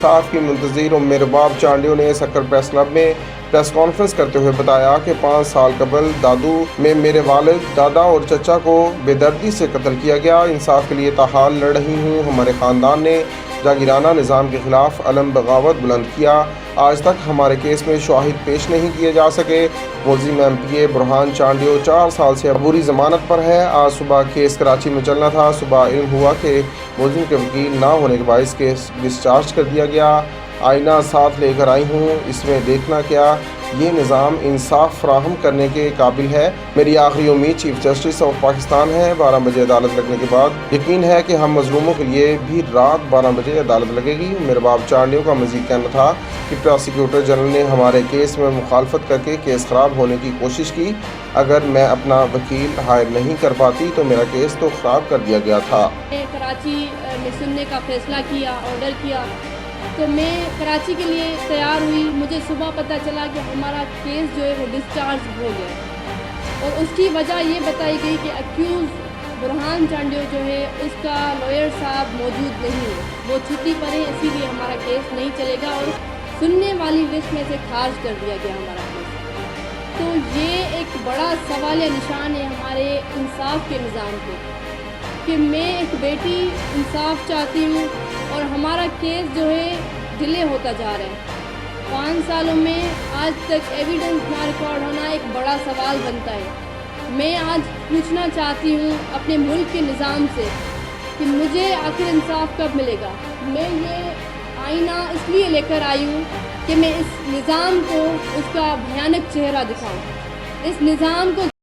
इंसाफ की मुंतज़िर उम्मे रबाब चांडियो ने सक्कर press club में प्रेस कॉन्फ्रेंस करते हुए बताया कि 5 साल कबल दादू में मेरे वालिद, दादा और चचा को बेदर्दी से कत्ल किया गया। इंसाफ के लिए ताहाल लड़ रही हूँ। हमारे ख़ानदान ने जागीराना निज़ाम के ख़िलाफ़ अलम बगावत बुलंद किया। आज तक हमारे केस में शवाहिद पेश नहीं किए जा सके। मुलजिम MPA बुरहान चांडियो 4 साल से अबूरी ज़मानत पर है। आज सुबह केस कराची में चलना था। सुबह इल्म हुआ कि मुलजिम के वकील ना होने के बायस केस डिस्चार्ज कर दिया गया। आईना साथ लेकर आई हूँ, इसमें देखना क्या ये निज़ाम इंसाफ फराहम करने के काबिल है। मेरी आखिरी उम्मीद चीफ जस्टिस ऑफ पाकिस्तान है। 12 बजे अदालत लगने के बाद यकीन है कि हम मजलूमों के लिए भी रात 12 बजे अदालत लगेगी। मेरे बाप चांडियो का मजीद कहना था कि प्रोसिक्यूटर जनरल ने हमारे केस में मुखालफत करके केस ख़राब होने की कोशिश की। अगर मैं अपना वकील हायर नहीं कर पाती तो मेरा केस तो ख़राब कर दिया गया था। कराची में सुनने का फैसला किया, ऑर्डर किया, तो मैं कराची के लिए तैयार हुई। मुझे सुबह पता चला कि हमारा केस जो है वो डिस्चार्ज हो गया और उसकी वजह ये बताई गई कि अक्यूज़ बुरहान चांडियो जो है उसका लॉयर साहब मौजूद नहीं है, वो छुट्टी पर है, इसीलिए हमारा केस नहीं चलेगा और सुनने वाली लिस्ट में से खारिज कर दिया गया हमारा केस। तो ये एक बड़ा सवाल निशान है हमारे इंसाफ के निज़ाम पे कि मैं एक बेटी इंसाफ चाहती हूँ और हमारा केस जो है डिले होता जा रहा है। 5 सालों में आज तक एविडेंस ना रिकॉर्ड होना एक बड़ा सवाल बनता है। मैं आज पूछना चाहती हूँ अपने मुल्क के निज़ाम से कि मुझे आखिर इंसाफ कब मिलेगा। मैं ये आईना इसलिए लेकर आई हूँ कि मैं इस निज़ाम को उसका भयानक चेहरा दिखाऊँ, इस निज़ाम को